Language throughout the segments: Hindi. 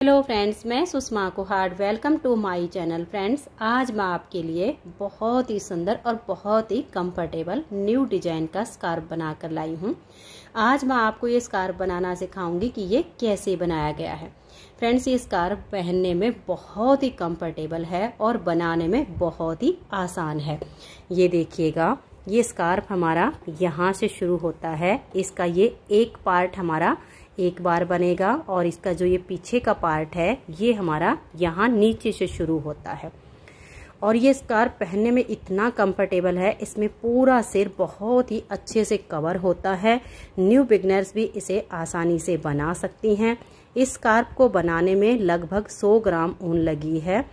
हेलो फ्रेंड्स, मैं Sushma Kuhad. Welcome to my channel. Friends, आज मैं आपके लिए बहुत ही सुंदर और बहुत ही कंफर्टेबल न्यू डिजाइन का स्कार्फ बनाकर लाई हूँ। आज मैं आपको ये स्कार्फ बनाना सिखाऊंगी कि ये कैसे बनाया गया है। फ्रेंड्स, ये स्कार्फ पहनने में बहुत ही कंफर्टेबल है और बनाने में बहुत ही आसान है। ये देखिएगा, ये स्कार्फ हमारा यहाँ से शुरू होता है। इसका ये एक पार्ट हमारा एक बार बनेगा और इसका जो ये पीछे का पार्ट है ये हमारा यहाँ नीचे से शुरू होता है। और ये स्कार्फ पहनने में इतना कंफर्टेबल है, इसमें पूरा सिर बहुत ही अच्छे से कवर होता है। न्यू बिगनर्स भी इसे आसानी से बना सकती हैं। इस स्कार्फ को बनाने में लगभग 100 ग्राम ऊन लगी है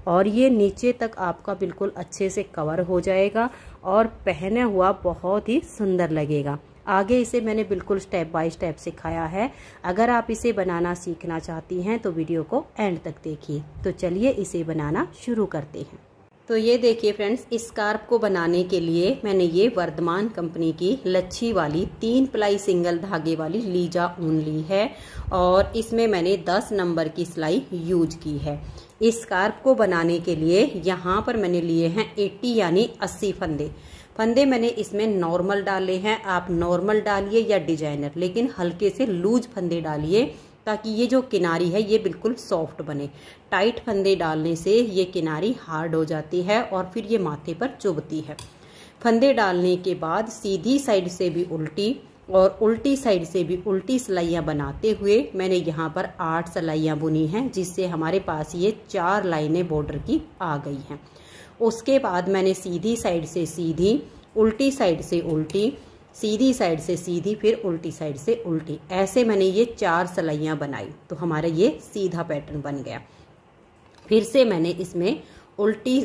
और ये नीचे तक आपका बिल्कुल अच्छे से कवर हो जाएगा और पहना हुआ बहुत ही सुंदर लगेगा। आगे इसे मैंने बिल्कुल स्टेप बाय स्टेप सिखाया है। अगर आप इसे बनाना सीखना चाहती हैं तो वीडियो को एंड तक देखिए। तो चलिए इसे बनाना शुरू करते हैं। तो ये देखिए फ्रेंड्स, इस स्कार्फ को बनाने के लिए मैंने ये वर्धमान कंपनी की लच्छी वाली 3 प्लाई सिंगल धागे वाली लीजा ऊन ली है और इसमें मैंने 10 नंबर की सिलाई यूज की है। इस स्कार्फ को बनाने के लिए यहाँ पर मैंने लिए हैं 80 यानी 80 फंदे मैंने इसमें नॉर्मल डाले हैं। आप नॉर्मल डालिए या डिजाइनर, लेकिन हल्के से लूज फंदे डालिए ताकि ये जो किनारी है ये बिल्कुल सॉफ्ट बने। टाइट फंदे डालने से ये किनारी हार्ड हो जाती है और फिर ये माथे पर चुभती है। फंदे डालने के बाद सीधी साइड से भी उल्टी और उल्टी साइड से भी उल्टी सिलाइयाँ बनाते हुए मैंने यहाँ पर 8 सिलाइयाँ बुनी हैं, जिससे हमारे पास ये 4 लाइनें बॉर्डर की आ गई हैं। उसके बाद मैंने सीधी साइड से सीधी, उल्टी साइड से उल्टी, सीधी साइड से सीधी, फिर उल्टी साइड से उल्टी, ऐसे मैंने ये 4 सिलाइयाँ बनाई तो हमारा ये सीधा पैटर्न बन गया। फिर से मैंने इसमें उल्टी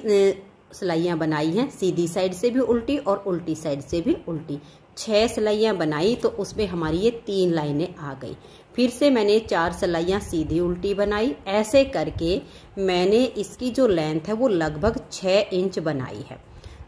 सिलाइयाँ बनाई हैं, सीधी साइड से भी उल्टी और उल्टी साइड से भी उल्टी। 6 सिलाइयाँ बनाई तो उसमें हमारी ये 3 लाइनें आ गई। फिर से मैंने 4 सिलाइयाँ सीधी उल्टी बनाई। ऐसे करके मैंने इसकी जो लेंथ है वो लगभग 6 इंच बनाई है।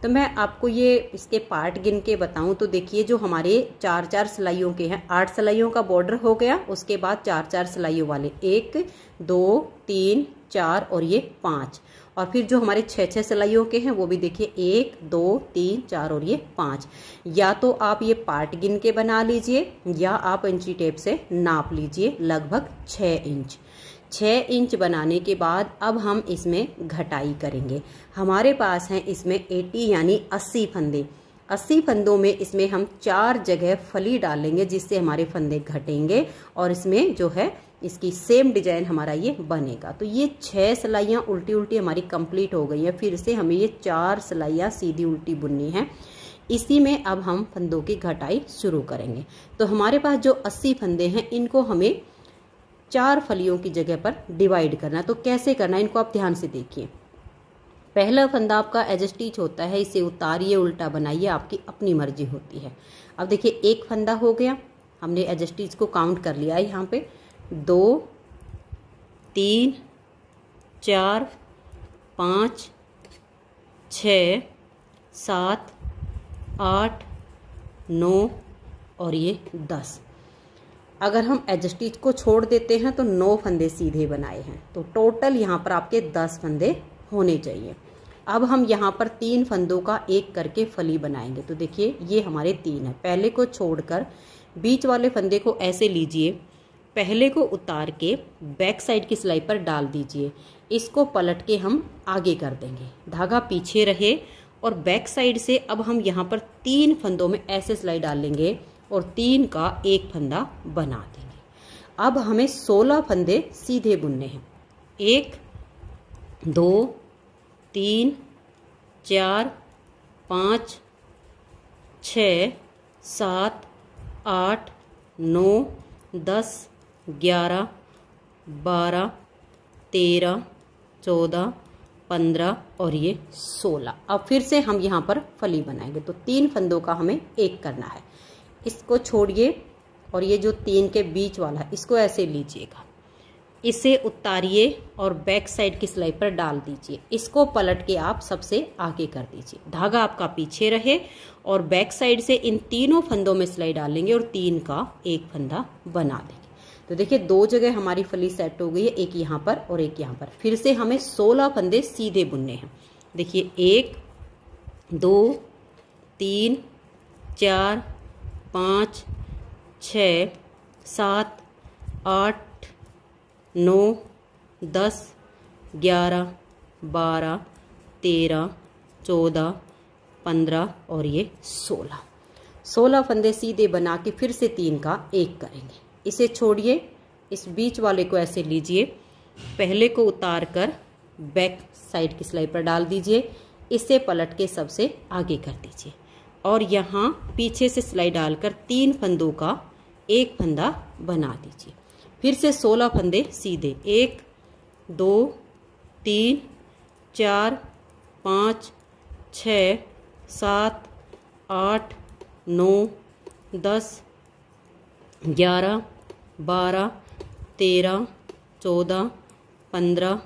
तो मैं आपको ये इसके पार्ट गिन के बताऊं तो देखिए, जो हमारे 4-4 सिलाइयों के हैं, 8 सिलाइयों का बॉर्डर हो गया। उसके बाद 4-4 सिलाइयों वाले 1, 2, 3, 4 और ये 5, और फिर जो हमारे 6-6 सिलाइयों के हैं वो भी देखिए 1, 2, 3, 4 और ये 5। या तो आप ये पार्ट गिन के बना लीजिए या आप इंची टेप से नाप लीजिए, लगभग 6 इंच। 6 इंच बनाने के बाद अब हम इसमें घटाई करेंगे। हमारे पास हैं इसमें 80 यानी 80 फंदे। 80 फंदों में इसमें हम 4 जगह फली डालेंगे, जिससे हमारे फंदे घटेंगे और इसमें जो है इसकी सेम डिजाइन हमारा ये बनेगा। तो ये 6 सिलाइयाँ उल्टी उल्टी हमारी कंप्लीट हो गई है। फिर से हमें ये 4 सिलाइयाँ सीधी उल्टी बुननी है। इसी में अब हम फंदों की घटाई शुरू करेंगे। तो हमारे पास जो 80 फंदे हैं इनको हमें 4 फलियों की जगह पर डिवाइड करना है। तो कैसे करना है इनको आप ध्यान से देखिए। पहला फंदा आपका एज स्टिच होता है, इसे उतारिए, उल्टा बनाइए, आपकी अपनी मर्जी होती है। अब देखिए, एक फंदा हो गया, हमने एज स्टिच को काउंट कर लिया है। यहाँ पे 2, 3, 4, 5, 6, 7, 8, 9 और ये 10। अगर हम एज स्टिच को छोड़ देते हैं तो 9 फंदे सीधे बनाए हैं। तो टोटल यहाँ पर आपके 10 फंदे होने चाहिए। अब हम यहाँ पर 3 फंदों का एक करके फली बनाएंगे। तो देखिए, ये हमारे 3 है। पहले को छोड़कर बीच वाले फंदे को ऐसे लीजिए, पहले को उतार के बैक साइड की सिलाई पर डाल दीजिए। इसको पलट के हम आगे कर देंगे, धागा पीछे रहे और बैक साइड से अब हम यहाँ पर 3 फंदों में ऐसे सिलाई डालेंगे और 3 का एक फंदा बना देंगे। अब हमें 16 फंदे सीधे बुनने हैं। 1, 2, 3, 4, 5, 6, 7, 8, 9, 10, 11, 12, 13, 14, 15 और ये 16। अब फिर से हम यहाँ पर फली बनाएंगे। तो 3 फंदों का हमें एक करना है। इसको छोड़िए और ये जो 3 के बीच वाला है इसको ऐसे लीजिएगा, इसे उतारिए और बैक साइड की सिलाई पर डाल दीजिए। इसको पलट के आप सबसे आगे कर दीजिए, धागा आपका पीछे रहे और बैक साइड से इन तीनों फंदों में सिलाई डालेंगे और 3 का एक फंदा बना देंगे। तो देखिए 2 जगह हमारी फली सेट हो गई है, एक यहाँ पर और एक यहाँ पर। फिर से हमें 16 फंदे सीधे बुनने हैं। देखिए 1 2 3 4 5 6 7 8 9 10 11 12 13 14 15 और ये 16 फंदे सीधे बना के फिर से 3 का 1 करेंगे। इसे छोड़िए, इस बीच वाले को ऐसे लीजिए, पहले को उतार कर बैक साइड की सिलाई पर डाल दीजिए, इसे पलट के सबसे आगे कर दीजिए और यहाँ पीछे से सिलाई डालकर 3 फंदों का 1 फंदा बना दीजिए। फिर से 16 फंदे सीधे, 1 2 3 4 5 6 7 8 9 10 11 12 13 14 15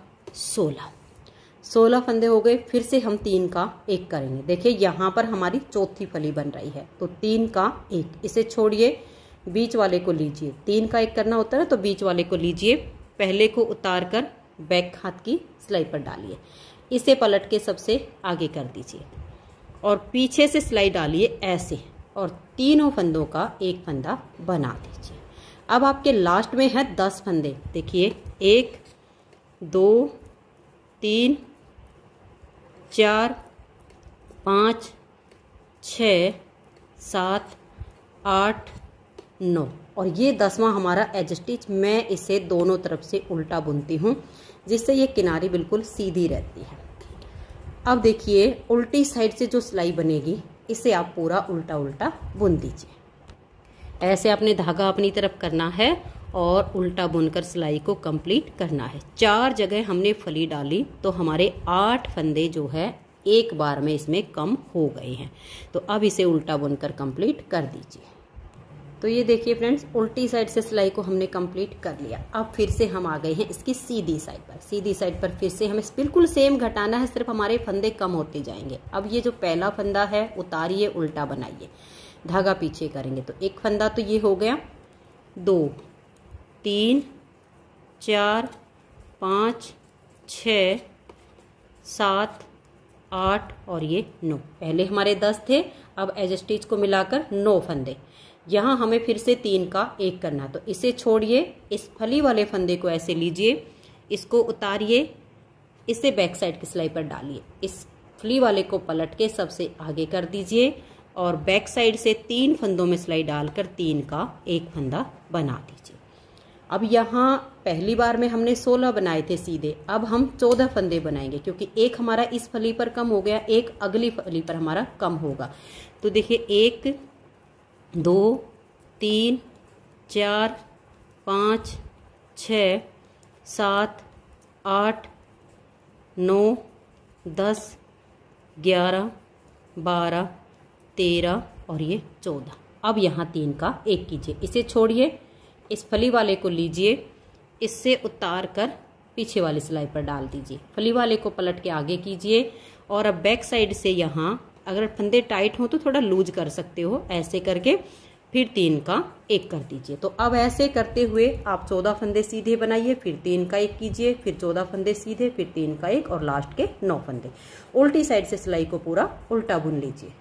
16 फंदे हो गए। फिर से हम 3 का 1 करेंगे। देखिए यहाँ पर हमारी चौथी फली बन रही है, तो 3 का 1। इसे छोड़िए, बीच वाले को लीजिए, 3 का 1 करना होता है तो बीच वाले को लीजिए, पहले को उतार कर बैक हाथ की सिलाई पर डालिए, इसे पलट के सबसे आगे कर दीजिए और पीछे से सिलाई डालिए ऐसे और तीनों फंदों का 1 फंदा बना दीजिए। अब आपके लास्ट में है 10 फंदे। देखिए 1 2 3 4 5 6 7 8 9 और ये 10वां हमारा एज स्टिच। मैं इसे दोनों तरफ से उल्टा बुनती हूँ जिससे ये किनारी बिल्कुल सीधी रहती है। अब देखिए उल्टी साइड से जो सिलाई बनेगी इसे आप पूरा उल्टा उल्टा बुन दीजिए। ऐसे आपने धागा अपनी तरफ करना है और उल्टा बुनकर सिलाई को कंप्लीट करना है। 4 जगह हमने फली डाली तो हमारे 8 फंदे जो है एक बार में इसमें कम हो गए हैं। तो अब इसे उल्टा बुनकर कंप्लीट कर दीजिए। तो ये देखिए फ्रेंड्स, उल्टी साइड से सिलाई को हमने कंप्लीट कर लिया। अब फिर से हम आ गए हैं इसकी सीधी साइड पर। सीधी साइड पर फिर से हमें बिल्कुल सेम घटाना है, सिर्फ हमारे फंदे कम होते जाएंगे। अब ये जो पहला फंदा है उतारिए, उल्टा बनाइए, धागा पीछे करेंगे तो 1 फंदा तो ये हो गया, 2 3 4 5 6 7 8 और ये 9। पहले हमारे 10 थे, अब एज स्टिच को मिलाकर 9 फंदे। यहाँ हमें फिर से 3 का 1 करना, तो इसे छोड़िए, इस फली वाले फंदे को ऐसे लीजिए, इसको उतारिए, इसे बैक साइड की सिलाई पर डालिए, इस फली वाले को पलट के सबसे आगे कर दीजिए और बैक साइड से 3 फंदों में सिलाई डालकर 3 का 1 फंदा बना दीजिए। अब यहाँ पहली बार में हमने 16 बनाए थे सीधे, अब हम 14 फंदे बनाएंगे क्योंकि एक हमारा इस फली पर कम हो गया, एक अगली फली पर हमारा कम होगा। तो देखिए 1 2 3 4 5 6 7 8 9 10 11 12 13 और ये 14। अब यहाँ 3 का 1 कीजिए, इसे छोड़िए, इस फली वाले को लीजिए, इससे उतार कर पीछे वाली सिलाई पर डाल दीजिए, फली वाले को पलट के आगे कीजिए और अब बैक साइड से यहाँ अगर फंदे टाइट हो तो थोड़ा लूज कर सकते हो, ऐसे करके फिर 3 का 1 कर दीजिए। तो अब ऐसे करते हुए आप 14 फंदे सीधे बनाइए, फिर 3 का 1 कीजिए, फिर 14 फंदे सीधे, फिर 3 का 1 और लास्ट के 9 फंदे। उल्टी साइड से सिलाई को पूरा उल्टा बुन लीजिए।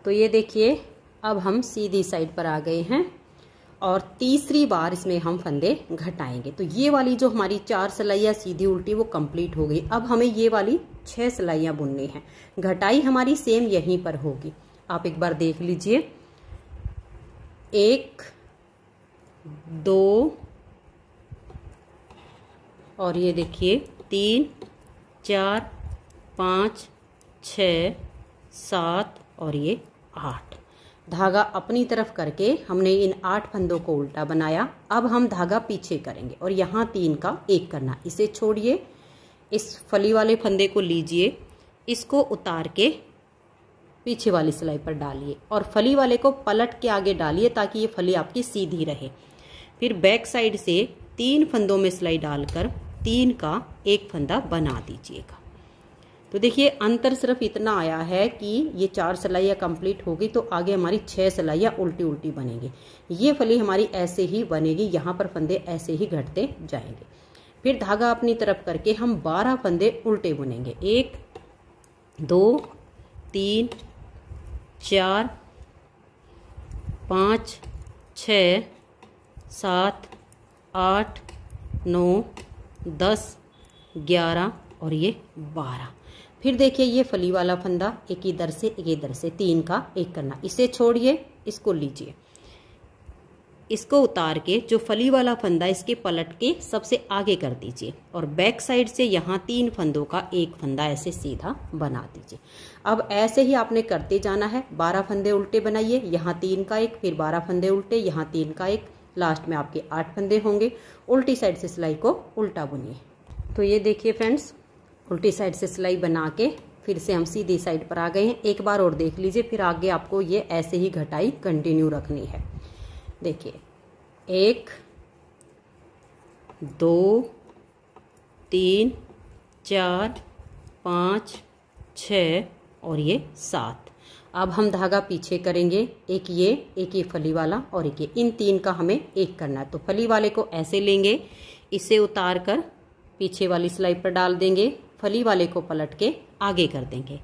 तो ये देखिए अब हम सीधी साइड पर आ गए हैं और तीसरी बार इसमें हम फंदे घटाएंगे। तो ये वाली जो हमारी 4 सिलाइयाँ सीधी उल्टी वो कंप्लीट हो गई। अब हमें ये वाली 6 सिलाइयाँ बुननी हैं। घटाई हमारी सेम यहीं पर होगी, आप एक बार देख लीजिए। 1 2 और ये देखिए 3 4 5 6 7 और ये 8। धागा अपनी तरफ करके हमने इन 8 फंदों को उल्टा बनाया। अब हम धागा पीछे करेंगे और यहाँ 3 का 1 करना। इसे छोड़िए, इस फली वाले फंदे को लीजिए, इसको उतार के पीछे वाली सिलाई पर डालिए और फली वाले को पलट के आगे डालिए ताकि ये फली आपकी सीधी रहे। फिर बैक साइड से 3 फंदों में सिलाई डालकर 3 का 1 फंदा बना दीजिएगा। तो देखिए अंतर सिर्फ इतना आया है कि ये 4 सिलाइयाँ कंप्लीट होगी तो आगे हमारी 6 सिलाइयाँ उल्टी उल्टी बनेंगी। ये फली हमारी ऐसे ही बनेगी, यहाँ पर फंदे ऐसे ही घटते जाएंगे। फिर धागा अपनी तरफ करके हम 12 फंदे उल्टे बुनेंगे। 1 2 3 4 5 6 7 8 9 10 11 और ये 12। फिर देखिए ये फली वाला फंदा एक इधर से एक इधर से, 3 का एक करना। इसे छोड़िए, इसको लीजिए, इसको उतार के जो फली वाला फंदा इसके पलट के सबसे आगे कर दीजिए और बैक साइड से यहाँ 3 फंदों का एक फंदा ऐसे सीधा बना दीजिए। अब ऐसे ही आपने करते जाना है। 12 फंदे उल्टे बनाइए, यहाँ 3 का एक, फिर 12 फंदे उल्टे, यहाँ 3 का एक, लास्ट में आपके 8 फंदे होंगे। उल्टी साइड से सिलाई को उल्टा बुनिए। तो ये देखिए फ्रेंड्स, उल्टी साइड से सिलाई बना के फिर से हम सीधी साइड पर आ गए हैं। एक बार और देख लीजिए, फिर आगे आपको ये ऐसे ही घटाई कंटिन्यू रखनी है। देखिए 1 2 3 4 5 6 और ये 7। अब हम धागा पीछे करेंगे, एक ये फली वाला और एक ये, इन 3 का हमें एक करना है। तो फली वाले को ऐसे लेंगे, इसे उतार कर पीछे वाली सिलाई पर डाल देंगे, फली वाले को पलट के आगे कर देंगे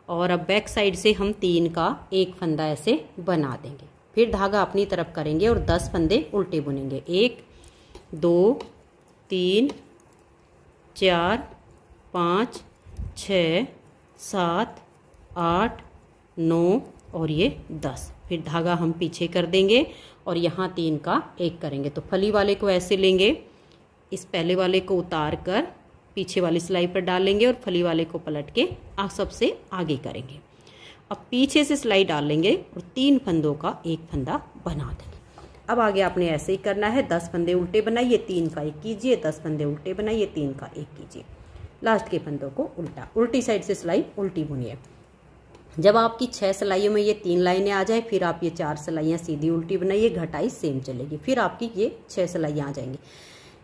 और अब बैक साइड से हम 3 का एक फंदा ऐसे बना देंगे। फिर धागा अपनी तरफ करेंगे और 10 फंदे उल्टे बुनेंगे। 1 2 3 4 5 6 7 8 9 और ये 10। फिर धागा हम पीछे कर देंगे और यहाँ 3 का एक करेंगे। तो फली वाले को ऐसे लेंगे, इस पहले वाले को उतार कर पीछे वाली सिलाई पर डालेंगे और फली वाले को पलट के सबसे आगे करेंगे। अब पीछे से सिलाई डालेंगे और 3 फंदों का एक फंदा बना देंगे। अब आगे आपने ऐसे ही करना है। 10 फंदे उल्टे बनाइए, 3 का एक कीजिए, 10 फंदे उल्टे बनाइए, 3 का एक कीजिए, लास्ट के फंदों को उल्टा। उल्टी साइड से सिलाई उल्टी बुनिए। जब आपकी 6 सिलाइयों में ये 3 लाइनें आ जाए, फिर आप ये 4 सिलाइयाँ सीधी उल्टी बनाइए, घटाई सेम चलेगी, फिर आपकी ये 6 सिलाइयाँ आ जाएंगी।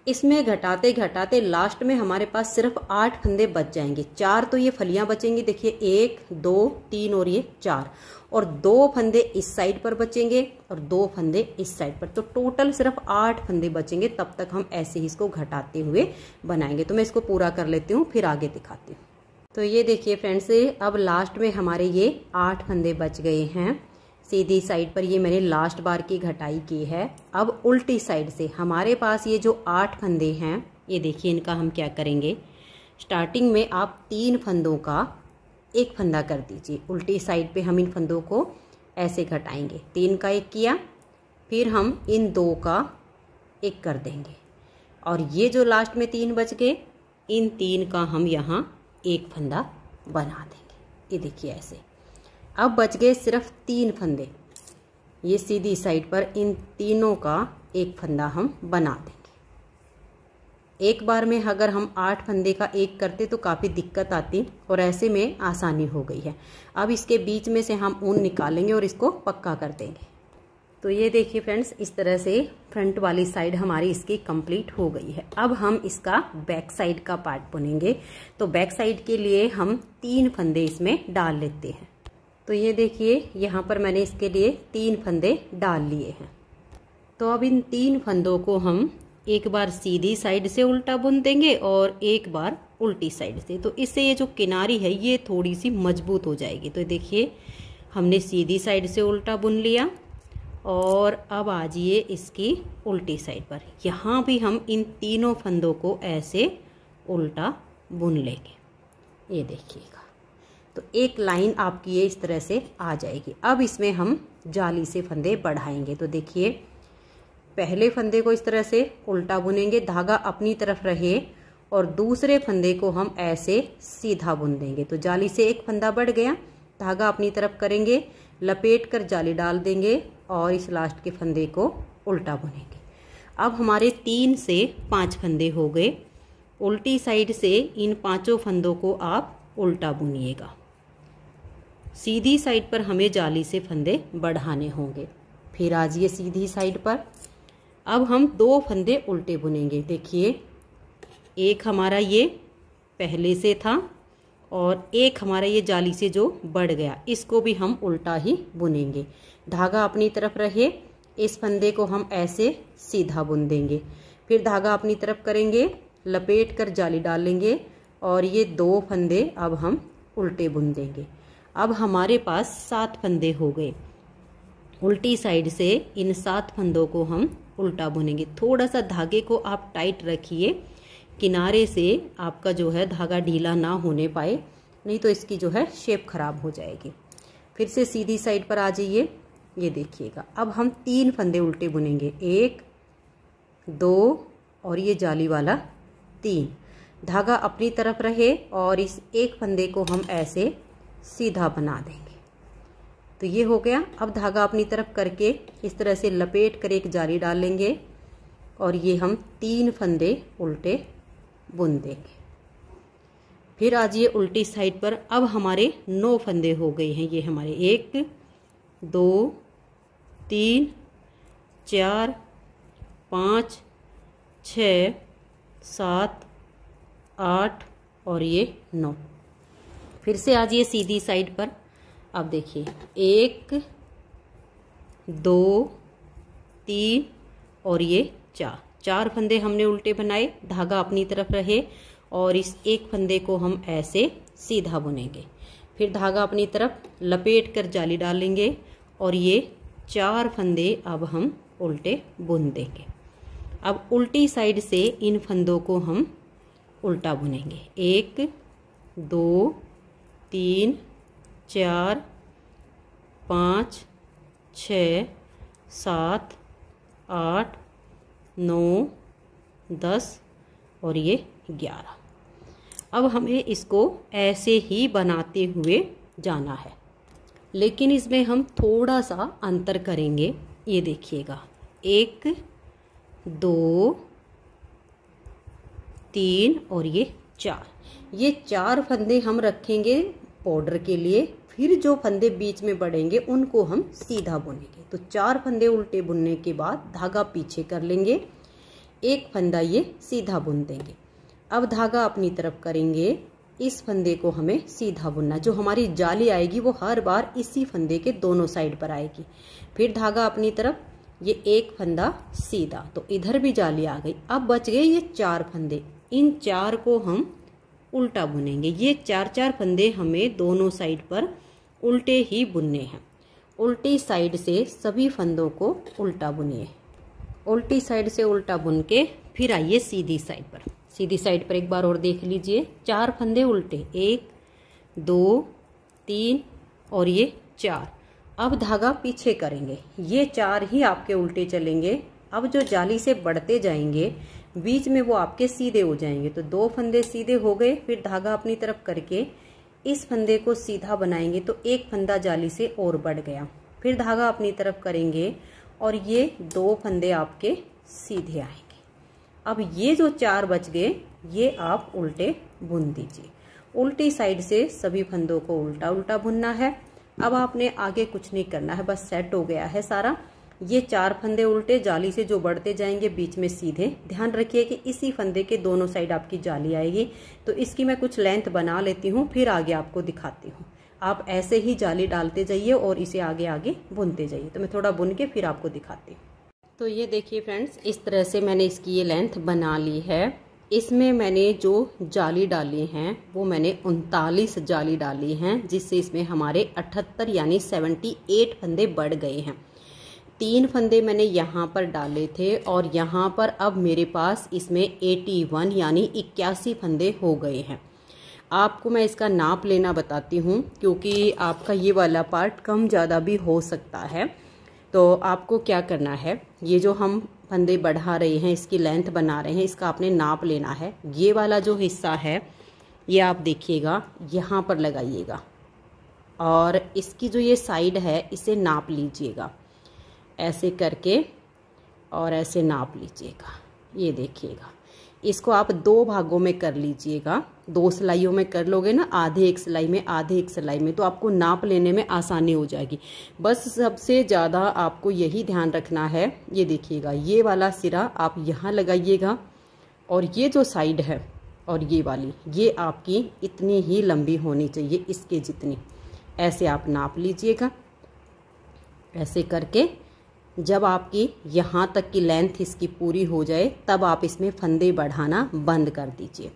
इसमें घटाते घटाते लास्ट में हमारे पास सिर्फ 8 फंदे बच जाएंगे। 4 तो ये फलियां बचेंगी, देखिए 1 2 3 और ये 4, और 2 फंदे इस साइड पर बचेंगे और 2 फंदे इस साइड पर। तो टोटल सिर्फ 8 फंदे बचेंगे। तब तक हम ऐसे ही इसको घटाते हुए बनाएंगे। तो मैं इसको पूरा कर लेती हूँ, फिर आगे दिखाती हूँ। तो ये देखिए फ्रेंड्स, अब लास्ट में हमारे ये 8 फंदे बच गए हैं। सीधी साइड पर ये मैंने लास्ट बार की घटाई की है। अब उल्टी साइड से हमारे पास ये जो 8 फंदे हैं, ये देखिए इनका हम क्या करेंगे। स्टार्टिंग में आप 3 फंदों का एक फंदा कर दीजिए। उल्टी साइड पे हम इन फंदों को ऐसे घटाएंगे। 3 का एक किया, फिर हम इन 2 का एक कर देंगे और ये जो लास्ट में 3 बच गए, इन 3 का हम यहाँ एक फंदा बना देंगे। ये देखिए ऐसे। अब बच गए सिर्फ 3 फंदे। ये सीधी साइड पर इन तीनों का एक फंदा हम बना देंगे। एक बार में अगर हम 8 फंदे का एक करते तो काफ़ी दिक्कत आती और ऐसे में आसानी हो गई है। अब इसके बीच में से हम ऊन निकालेंगे और इसको पक्का कर देंगे। तो ये देखिए फ्रेंड्स, इस तरह से फ्रंट वाली साइड हमारी इसकी कंप्लीट हो गई है। अब हम इसका बैक साइड का पार्ट बुनेंगे। तो बैक साइड के लिए हम 3 फंदे इसमें डाल लेते हैं। तो ये देखिए यहाँ पर मैंने इसके लिए 3 फंदे डाल लिए हैं। तो अब इन 3 फंदों को हम एक बार सीधी साइड से उल्टा बुन देंगे और एक बार उल्टी साइड से। तो इससे ये जो किनारी है ये थोड़ी सी मजबूत हो जाएगी। तो देखिए हमने सीधी साइड से उल्टा बुन लिया और अब आ जाइए इसकी उल्टी साइड पर। यहाँ भी हम इन तीनों फंदों को ऐसे उल्टा बुन लेंगे। ये देखिएगा, तो एक लाइन आपकी ये इस तरह से आ जाएगी। अब इसमें हम जाली से फंदे बढ़ाएंगे। तो देखिए पहले फंदे को इस तरह से उल्टा बुनेंगे, धागा अपनी तरफ रहे और दूसरे फंदे को हम ऐसे सीधा बुन देंगे। तो जाली से एक फंदा बढ़ गया, धागा अपनी तरफ करेंगे, लपेट कर जाली डाल देंगे और इस लास्ट के फंदे को उल्टा बुनेंगे। अब हमारे 3 से 5 फंदे हो गए। उल्टी साइड से इन 5 फंदों को आप उल्टा बुनिएगा। सीधी साइड पर हमें जाली से फंदे बढ़ाने होंगे। फिर आ जाइए सीधी साइड पर। अब हम 2 फंदे उल्टे बुनेंगे। देखिए एक हमारा ये पहले से था और एक हमारा ये जाली से जो बढ़ गया इसको भी हम उल्टा ही बुनेंगे। धागा अपनी तरफ रहे, इस फंदे को हम ऐसे सीधा बुन देंगे, फिर धागा अपनी तरफ करेंगे, लपेट कर जाली डालेंगे और ये 2 फंदे अब हम उल्टे बुन देंगे। अब हमारे पास 7 फंदे हो गए। उल्टी साइड से इन 7 फंदों को हम उल्टा बुनेंगे। थोड़ा सा धागे को आप टाइट रखिए, किनारे से आपका जो है धागा ढीला ना होने पाए, नहीं तो इसकी जो है शेप खराब हो जाएगी। फिर से सीधी साइड पर आ जाइए, ये देखिएगा। अब हम 3 फंदे उल्टे बुनेंगे, 1 2 और ये जाली वाला 3। धागा अपनी तरफ रहे और इस एक फंदे को हम ऐसे सीधा बना देंगे। तो ये हो गया। अब धागा अपनी तरफ करके इस तरह से लपेट कर एक जाली डालेंगे और ये हम 3 फंदे उल्टे बुन देंगे। फिर आ जाइए उल्टी साइड पर। अब हमारे 9 फंदे हो गए हैं। ये हमारे 1 2 3 4 5 6 7 8 और ये 9। फिर से आ जाइए सीधी साइड पर। अब देखिए 1 2 3 और ये 4 फंदे हमने उल्टे बनाए। धागा अपनी तरफ रहे और इस एक फंदे को हम ऐसे सीधा बुनेंगे। फिर धागा अपनी तरफ लपेट कर जाली डालेंगे और ये 4 फंदे अब हम उल्टे बुन देंगे। अब उल्टी साइड से इन फंदों को हम उल्टा बुनेंगे। 1 2 3 4 5 6 7 8 9 10 और ये 11। अब हमें इसको ऐसे ही बनाते हुए जाना है, लेकिन इसमें हम थोड़ा सा अंतर करेंगे। ये देखिएगा 1 2 3 और ये 4। ये 4 फंदे हम रखेंगे बॉर्डर के लिए, फिर जो फंदे बीच में बढ़ेंगे उनको हम सीधा बुनेंगे। तो 4 फंदे उल्टे बुनने के बाद धागा पीछे कर लेंगे, एक फंदा ये सीधा बुन देंगे। अब धागा अपनी तरफ करेंगे, इस फंदे को हमें सीधा बुनना। जो हमारी जाली आएगी वो हर बार इसी फंदे के दोनों साइड पर आएगी। फिर धागा अपनी तरफ, ये एक फंदा सीधा, तो इधर भी जाली आ गई। अब बच गए ये 4 फंदे, इन 4 को हम उल्टा बुनेंगे। ये 4 फंदे हमें दोनों साइड पर उल्टे ही बुनने हैं। उल्टी साइड से सभी फंदों को उल्टा बुनिए। उल्टी साइड से उल्टा बुन के फिर आइए सीधी साइड पर। सीधी साइड पर एक बार और देख लीजिए, 4 फंदे उल्टे, 1 2 3 और ये 4। अब धागा पीछे करेंगे, ये 4 ही आपके उल्टे चलेंगे। अब जो जाली से बढ़ते जाएंगे बीच में वो आपके सीधे हो जाएंगे। तो 2 फंदे सीधे हो गए। फिर धागा अपनी तरफ करके इस फंदे को सीधा बनाएंगे तो एक फंदा जाली से और बढ़ गया। फिर धागा अपनी तरफ करेंगे और ये 2 फंदे आपके सीधे आएंगे। अब ये जो 4 बच गए ये आप उल्टे बुन दीजिए। उल्टी साइड से सभी फंदों को उल्टा उल्टा बुनना है। अब आपने आगे कुछ नहीं करना है, बस सेट हो गया है सारा। ये 4 फंदे उल्टे जाली से जो बढ़ते जाएंगे बीच में सीधे। ध्यान रखिए कि इसी फंदे के दोनों साइड आपकी जाली आएगी। तो इसकी मैं कुछ लेंथ बना लेती हूँ, फिर आगे आपको दिखाती हूँ। आप ऐसे ही जाली डालते जाइए और इसे आगे आगे बुनते जाइए। तो मैं थोड़ा बुन के फिर आपको दिखाती हूँ। तो ये देखिए फ्रेंड्स, इस तरह से मैंने इसकी ये लेंथ बना ली है। इसमें मैंने जो जाली डाली हैं वो मैंने 39 जाली डाली हैं, जिससे इसमें हमारे 78 यानी 78 फंदे बढ़ गए हैं। 3 फंदे मैंने यहाँ पर डाले थे और यहाँ पर अब मेरे पास इसमें 81 यानी 81 फंदे हो गए हैं। आपको मैं इसका नाप लेना बताती हूँ, क्योंकि आपका ये वाला पार्ट कम ज़्यादा भी हो सकता है। तो आपको क्या करना है, ये जो हम फंदे बढ़ा रहे हैं, इसकी लेंथ बना रहे हैं, इसका आपने नाप लेना है। ये वाला जो हिस्सा है ये आप देखिएगा यहाँ पर लगाइएगा और इसकी जो ये साइड है इसे नाप लीजिएगा ऐसे करके और ऐसे नाप लीजिएगा। ये देखिएगा, इसको आप 2 भागों में कर लीजिएगा। 2 सिलाइयों में कर लोगे ना, आधे एक सिलाई में आधे एक सिलाई में, तो आपको नाप लेने में आसानी हो जाएगी। बस सबसे ज़्यादा आपको यही ध्यान रखना है। ये देखिएगा, ये वाला सिरा आप यहाँ लगाइएगा और ये जो साइड है और ये वाली, ये आपकी इतनी ही लंबी होनी चाहिए, इसके जितनी। ऐसे आप नाप लीजिएगा। ऐसे करके जब आपकी यहाँ तक की लेंथ इसकी पूरी हो जाए तब आप इसमें फंदे बढ़ाना बंद कर दीजिए।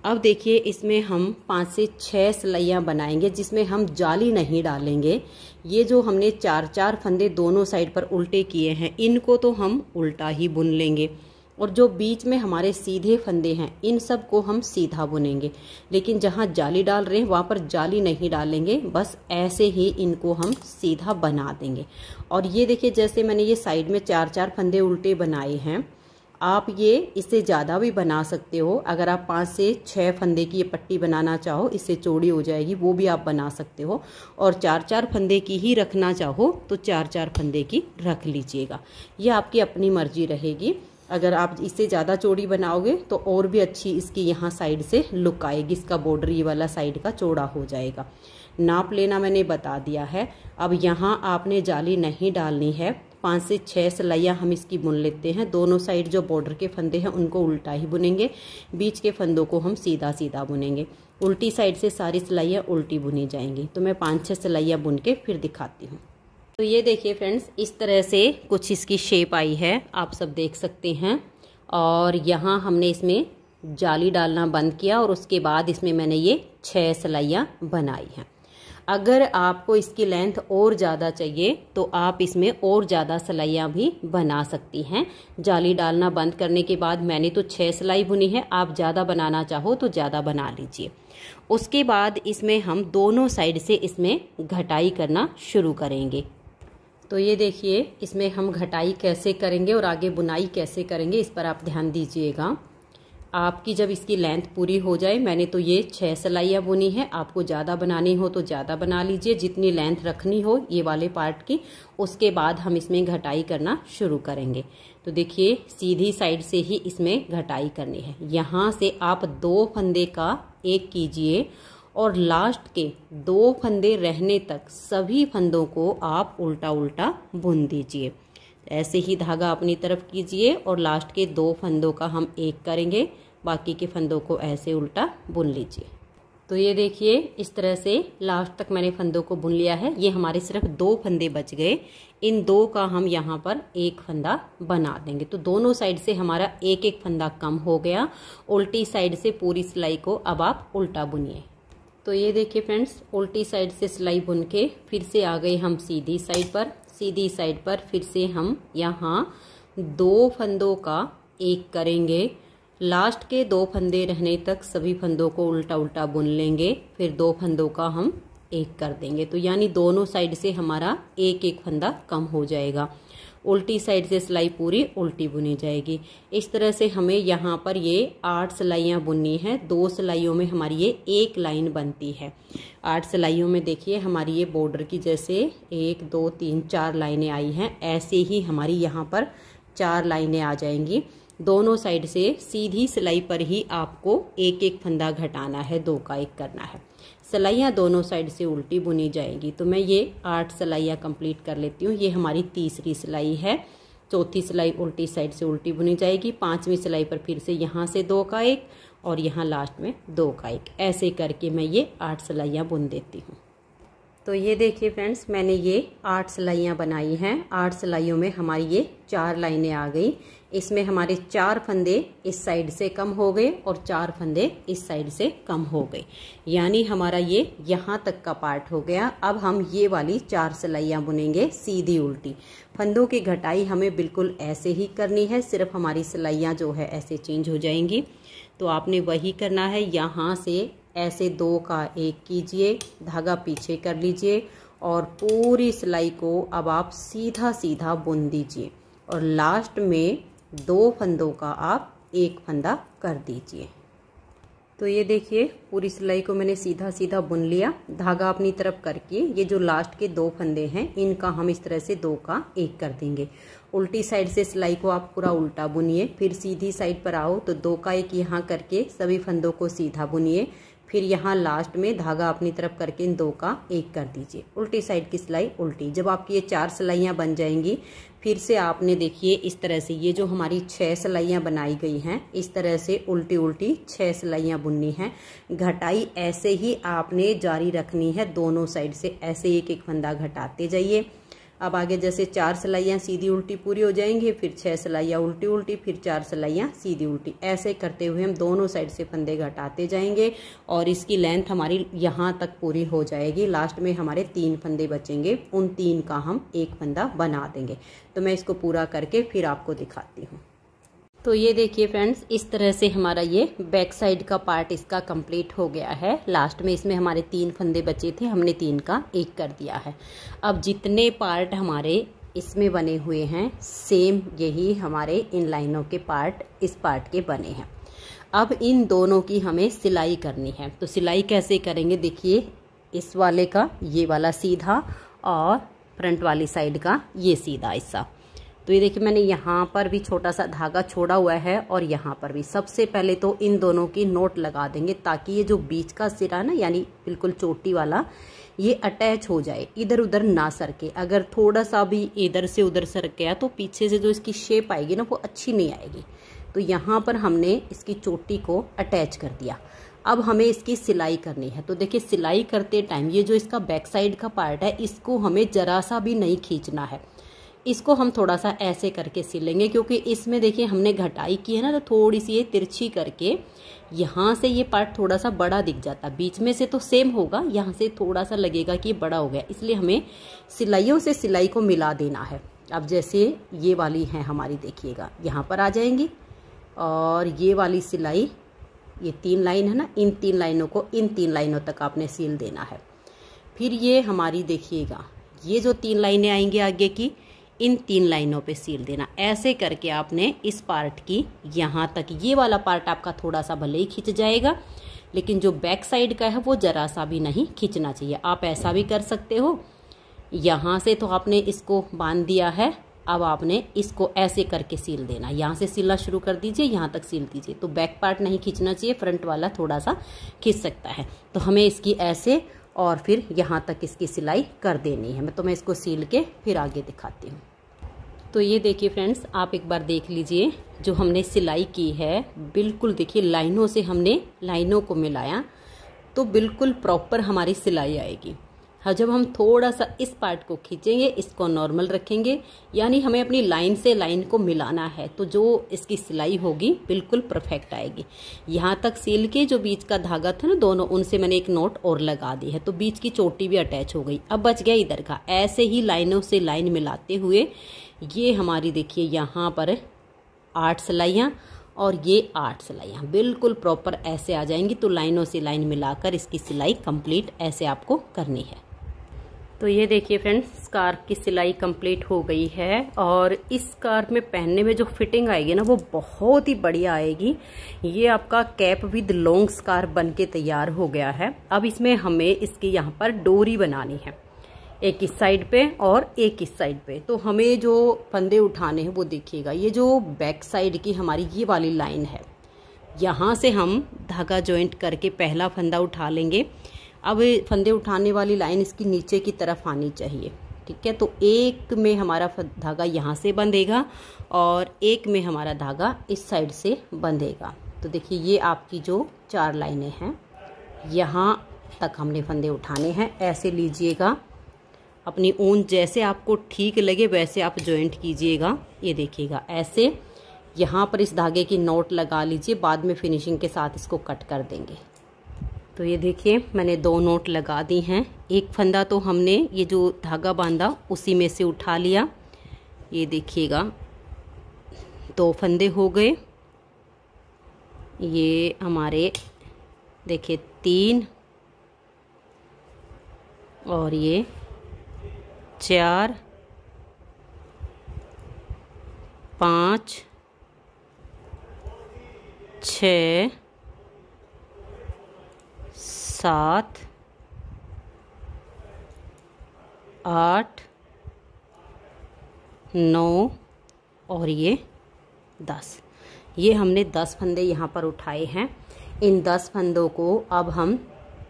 अब देखिए इसमें हम 5 से 6 सिलाइयाँ बनाएंगे जिसमें हम जाली नहीं डालेंगे। ये जो हमने 4-4 फंदे दोनों साइड पर उल्टे किए हैं इनको तो हम उल्टा ही बुन लेंगे, और जो बीच में हमारे सीधे फंदे हैं इन सब को हम सीधा बुनेंगे। लेकिन जहाँ जाली डाल रहे हैं वहाँ पर जाली नहीं डालेंगे, बस ऐसे ही इनको हम सीधा बना देंगे। और ये देखिए जैसे मैंने ये साइड में 4-4 फंदे उल्टे बनाए हैं, आप ये इससे ज़्यादा भी बना सकते हो। अगर आप 5 से 6 फंदे की ये पट्टी बनाना चाहो, इससे चौड़ी हो जाएगी, वो भी आप बना सकते हो। और 4-4 फंदे की ही रखना चाहो तो 4-4 फंदे की रख लीजिएगा, ये आपकी अपनी मर्जी रहेगी। अगर आप इससे ज़्यादा चौड़ी बनाओगे तो और भी अच्छी इसकी यहाँ साइड से लुक आएगी, इसका बॉर्डर ये वाला साइड का चौड़ा हो जाएगा। नाप लेना मैंने बता दिया है। अब यहाँ आपने जाली नहीं डालनी है। 5 से 6 सिलाइयाँ हम इसकी बुन लेते हैं। दोनों साइड जो बॉर्डर के फंदे हैं उनको उल्टा ही बुनेंगे, बीच के फंदों को हम सीधा सीधा बुनेंगे। उल्टी साइड से सारी सिलाइयाँ उल्टी बुनी जाएंगी। तो मैं 5-6 सिलाइयाँ बुन के फिर दिखाती हूँ। तो ये देखिए फ्रेंड्स, इस तरह से कुछ इसकी शेप आई है, आप सब देख सकते हैं। और यहाँ हमने इसमें जाली डालना बंद किया और उसके बाद इसमें मैंने ये 6 सिलाइयाँ बनाई हैं। अगर आपको इसकी लेंथ और ज़्यादा चाहिए तो आप इसमें और ज़्यादा सिलाइयाँ भी बना सकती हैं। जाली डालना बंद करने के बाद मैंने तो 6 सिलाई बुनी है, आप ज़्यादा बनाना चाहो तो ज़्यादा बना लीजिए। उसके बाद इसमें हम दोनों साइड से इसमें घटाई करना शुरू करेंगे। तो ये देखिए इसमें हम घटाई कैसे करेंगे और आगे बुनाई कैसे करेंगे, इस पर आप ध्यान दीजिएगा। आपकी जब इसकी लेंथ पूरी हो जाए, मैंने तो ये 6 सिलाइयाँ बुनी है, आपको ज़्यादा बनानी हो तो ज़्यादा बना लीजिए, जितनी लेंथ रखनी हो ये वाले पार्ट की। उसके बाद हम इसमें घटाई करना शुरू करेंगे। तो देखिए सीधी साइड से ही इसमें घटाई करनी है। यहाँ से आप 2 फंदे का एक कीजिए और लास्ट के 2 फंदे रहने तक सभी फंदों को आप उल्टा उल्टा बुन दीजिए। ऐसे ही धागा अपनी तरफ कीजिए और लास्ट के 2 फंदों का हम एक करेंगे, बाकी के फंदों को ऐसे उल्टा बुन लीजिए। तो ये देखिए इस तरह से लास्ट तक मैंने फंदों को बुन लिया है। ये हमारे सिर्फ 2 फंदे बच गए, इन 2 का हम यहाँ पर एक फंदा बना देंगे। तो दोनों साइड से हमारा एक एक फंदा कम हो गया। उल्टी साइड से पूरी सिलाई को अब आप उल्टा बुनिए। तो ये देखिए फ्रेंड्स, उल्टी साइड से सिलाई बुन के फिर से आ गए हम सीधी साइड पर। सीधी साइड पर फिर से हम यहाँ 2 फंदों का एक करेंगे। लास्ट के 2 फंदे रहने तक सभी फंदों को उल्टा उल्टा बुन लेंगे, फिर 2 फंदों का हम एक कर देंगे। तो यानी दोनों साइड से हमारा एक एक फंदा कम हो जाएगा। उल्टी साइड से सिलाई पूरी उल्टी बुनी जाएगी। इस तरह से हमें यहाँ पर ये 8 सिलाइयाँ बुननी है। 2 सिलाइयों में हमारी ये एक लाइन बनती है। 8 सिलाइयों में देखिए हमारी ये बॉर्डर की जैसे 1 2 3 4 लाइनें आई हैं, ऐसे ही हमारी यहाँ पर 4 लाइनें आ जाएंगी। दोनों साइड से सीधी सिलाई पर ही आपको एक एक फंदा घटाना है, 2 का एक करना है। सिलाइयाँ दोनों साइड से उल्टी बुनी जाएगी। तो मैं ये 8 सिलाइयाँ कंप्लीट कर लेती हूँ। ये हमारी तीसरी सिलाई है। चौथी सिलाई उल्टी साइड से उल्टी बुनी जाएगी। 5वीं सिलाई पर फिर से यहाँ से 2 का एक और यहाँ लास्ट में 2 का एक, ऐसे करके मैं ये 8 सिलाइयाँ बुन देती हूँ। तो ये देखिए फ्रेंड्स, मैंने ये 8 सिलाइयाँ बनाई हैं। 8 सिलाइयों में हमारी ये 4 लाइनें आ गई। इसमें हमारे 4 फंदे इस साइड से कम हो गए और 4 फंदे इस साइड से कम हो गए, यानी हमारा ये यहाँ तक का पार्ट हो गया। अब हम ये वाली 4 सिलाइयाँ बुनेंगे सीधी उल्टी। फंदों की घटाई हमें बिल्कुल ऐसे ही करनी है, सिर्फ हमारी सिलाइयाँ जो है ऐसे चेंज हो जाएंगी। तो आपने वही करना है। यहाँ से ऐसे 2 का एक कीजिए, धागा पीछे कर लीजिए और पूरी सिलाई को अब आप सीधा सीधा बुन दीजिए और लास्ट में 2 फंदों का आप एक फंदा कर दीजिए। तो ये देखिए पूरी सिलाई को मैंने सीधा सीधा बुन लिया। धागा अपनी तरफ करके ये जो लास्ट के 2 फंदे हैं इनका हम इस तरह से 2 का एक कर देंगे। उल्टी साइड से सिलाई को आप पूरा उल्टा बुनिए, फिर सीधी साइड पर आओ तो 2 का एक यहाँ करके सभी फंदों को सीधा बुनिए, फिर यहाँ लास्ट में धागा अपनी तरफ करके 2 का एक कर दीजिए। उल्टी साइड की सिलाई उल्टी। जब आपकी ये 4 सिलाइयाँ बन जाएंगी फिर से आपने देखिए इस तरह से ये जो हमारी 6 सिलाइयाँ बनाई गई हैं, इस तरह से उल्टी उल्टी 6 सिलाइयाँ बुननी हैं। घटाई ऐसे ही आपने जारी रखनी है, दोनों साइड से ऐसे एक एक फंदा घटाते जाइए। अब आगे जैसे 4 सिलाइयाँ सीधी उल्टी पूरी हो जाएंगी, फिर 6 सिलाइयाँ उल्टी उल्टी, फिर 4 सिलाइयाँ सीधी उल्टी, ऐसे करते हुए हम दोनों साइड से फंदे घटाते जाएंगे और इसकी लेंथ हमारी यहाँ तक पूरी हो जाएगी। लास्ट में हमारे 3 फंदे बचेंगे, उन 3 का हम एक फंदा बना देंगे। तो मैं इसको पूरा करके फिर आपको दिखाती हूँ। तो ये देखिए फ्रेंड्स, इस तरह से हमारा ये बैक साइड का पार्ट इसका कंप्लीट हो गया है। लास्ट में इसमें हमारे 3 फंदे बचे थे, हमने 3 का 1 कर दिया है। अब जितने पार्ट हमारे इसमें बने हुए हैं, सेम यही हमारे इन लाइनों के पार्ट इस पार्ट के बने हैं। अब इन दोनों की हमें सिलाई करनी है। तो सिलाई कैसे करेंगे, देखिए इस वाले का ये वाला सीधा और फ्रंट वाली साइड का ये सीधा हिस्सा। तो ये देखिए मैंने यहाँ पर भी छोटा सा धागा छोड़ा हुआ है और यहाँ पर भी। सबसे पहले तो इन दोनों की नोट लगा देंगे ताकि ये जो बीच का सिरा है ना, यानी बिल्कुल चोटी वाला, ये अटैच हो जाए, इधर उधर ना सरके। अगर थोड़ा सा भी इधर से उधर सरक गया तो पीछे से जो इसकी शेप आएगी ना, वो अच्छी नहीं आएगी। तो यहाँ पर हमने इसकी चोटी को अटैच कर दिया। अब हमें इसकी सिलाई करनी है। तो देखिए सिलाई करते टाइम ये जो इसका बैक साइड का पार्ट है, इसको हमें जरा सा भी नहीं खींचना है। इसको हम थोड़ा सा ऐसे करके सिलेंगे, क्योंकि इसमें देखिए हमने घटाई की है ना, तो थोड़ी सी ये तिरछी करके यहाँ से ये पार्ट थोड़ा सा बड़ा दिख जाता। बीच में से तो सेम होगा, यहाँ से थोड़ा सा लगेगा कि ये बड़ा हो गया, इसलिए हमें सिलाइयों से सिलाई को मिला देना है। अब जैसे ये वाली है हमारी, देखिएगा यहाँ पर आ जाएंगी और ये वाली सिलाई, ये 3 लाइन है ना, इन 3 लाइनों को इन 3 लाइनों तक आपने सिल देना है। फिर ये हमारी देखिएगा, ये जो 3 लाइनें आएंगी आगे की, इन 3 लाइनों पे सील देना। ऐसे करके आपने इस पार्ट की यहाँ तक, ये वाला पार्ट आपका थोड़ा सा भले ही खिंच जाएगा, लेकिन जो बैक साइड का है वो जरा सा भी नहीं खिंचना चाहिए। आप ऐसा भी कर सकते हो, यहाँ से तो आपने इसको बांध दिया है, अब आपने इसको ऐसे करके सील देना। यहाँ से सिलना शुरू कर दीजिए, यहाँ तक सील दीजिए। तो बैक पार्ट नहीं खींचना चाहिए, फ्रंट वाला थोड़ा सा खींच सकता है। तो हमें इसकी ऐसे और फिर यहाँ तक इसकी सिलाई कर देनी है। तो मैं इसको सील के फिर आगे दिखाती हूँ। तो ये देखिए फ्रेंड्स, आप एक बार देख लीजिए, जो हमने सिलाई की है बिल्कुल देखिए लाइनों से हमने लाइनों को मिलाया तो बिल्कुल प्रॉपर हमारी सिलाई आएगी। हाँ, जब हम थोड़ा सा इस पार्ट को खींचेंगे, इसको नॉर्मल रखेंगे, यानी हमें अपनी लाइन से लाइन को मिलाना है, तो जो इसकी सिलाई होगी बिल्कुल परफेक्ट आएगी। यहाँ तक सील के जो बीच का धागा था ना दोनों, उनसे मैंने एक नोट और लगा दी है, तो बीच की चोटी भी अटैच हो गई। अब बच गया इधर का। ऐसे ही लाइनों से लाइन मिलाते हुए ये हमारी देखिए यहाँ पर 8 सिलाइयाँ और ये 8 सिलाइयाँ बिल्कुल प्रॉपर ऐसे आ जाएंगी। तो लाइनों से लाइन मिलाकर इसकी सिलाई कंप्लीट ऐसे आपको करनी है। तो ये देखिए फ्रेंड्स, स्कार्फ की सिलाई कंप्लीट हो गई है और इस स्कार्फ में पहनने में जो फिटिंग आएगी ना, वो बहुत ही बढ़िया आएगी। ये आपका कैप विद लॉन्ग स्कार्फ बन के तैयार हो गया है। अब इसमें हमें इसकी यहाँ पर डोरी बनानी है, एक इस साइड पे और एक इस साइड पे। तो हमें जो फंदे उठाने हैं वो देखिएगा, ये जो बैक साइड की हमारी ये वाली लाइन है, यहाँ से हम धागा जॉइंट करके पहला फंदा उठा लेंगे। अब फंदे उठाने वाली लाइन इसकी नीचे की तरफ आनी चाहिए, ठीक है। तो एक में हमारा धागा यहाँ से बंधेगा और एक में हमारा धागा इस साइड से बंधेगा। तो देखिए ये आपकी जो 4 लाइनें हैं, यहाँ तक हमने फंदे उठाने हैं। ऐसे लीजिएगा, अपनी ऊन जैसे आपको ठीक लगे वैसे आप जॉइंट कीजिएगा। ये देखिएगा ऐसे, यहाँ पर इस धागे की नोट लगा लीजिए, बाद में फिनिशिंग के साथ इसको कट कर देंगे। तो ये देखिए मैंने 2 नोट लगा दी हैं। एक फंदा तो हमने ये जो धागा बांधा उसी में से उठा लिया। ये देखिएगा 2 फंदे हो गए। ये हमारे देखिए 3 और ये 4, 5, 6, 7, 8, 9 और ये 10। ये हमने 10 फंदे यहाँ पर उठाए हैं। इन 10 फंदों को अब हम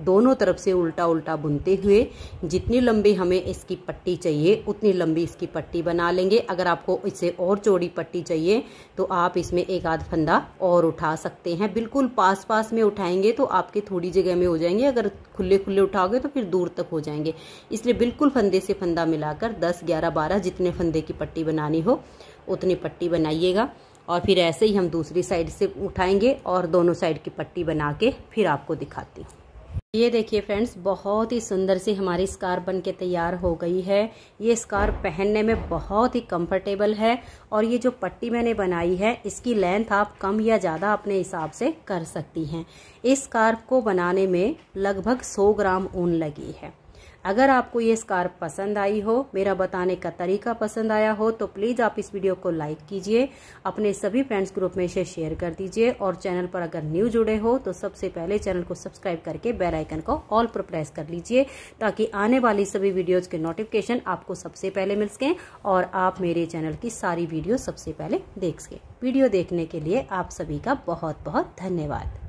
दोनों तरफ से उल्टा उल्टा बुनते हुए जितनी लंबी हमें इसकी पट्टी चाहिए उतनी लंबी इसकी पट्टी बना लेंगे। अगर आपको इससे और चौड़ी पट्टी चाहिए तो आप इसमें एक आध फंदा और उठा सकते हैं। बिल्कुल पास पास में उठाएंगे तो आपके थोड़ी जगह में हो जाएंगे, अगर खुले खुले उठाओगे तो फिर दूर तक हो जाएंगे। इसलिए बिल्कुल फंदे से फंदा मिलाकर 10, 11, 12 जितने फंदे की पट्टी बनानी हो उतनी पट्टी बनाइएगा। और फिर ऐसे ही हम दूसरी साइड से उठाएंगे और दोनों साइड की पट्टी बना के फिर आपको दिखाती हूँ। ये देखिए फ्रेंड्स, बहुत ही सुंदर सी हमारी स्कार्फ बन के तैयार हो गई है। ये स्कार्फ पहनने में बहुत ही कंफर्टेबल है और ये जो पट्टी मैंने बनाई है इसकी लेंथ आप कम या ज़्यादा अपने हिसाब से कर सकती हैं। इस स्कार्फ को बनाने में लगभग 100 ग्राम ऊन लगी है। अगर आपको ये स्कार्फ पसंद आई हो, मेरा बताने का तरीका पसंद आया हो तो प्लीज़ आप इस वीडियो को लाइक कीजिए, अपने सभी फ्रेंड्स ग्रुप में इसे शेयर कर दीजिए और चैनल पर अगर न्यू जुड़े हो तो सबसे पहले चैनल को सब्सक्राइब करके बेल आइकन को ऑल पर प्रेस कर लीजिए ताकि आने वाली सभी वीडियोज़ के नोटिफिकेशन आपको सबसे पहले मिल सकें और आप मेरे चैनल की सारी वीडियो सबसे पहले देख सकें। वीडियो देखने के लिए आप सभी का बहुत बहुत धन्यवाद।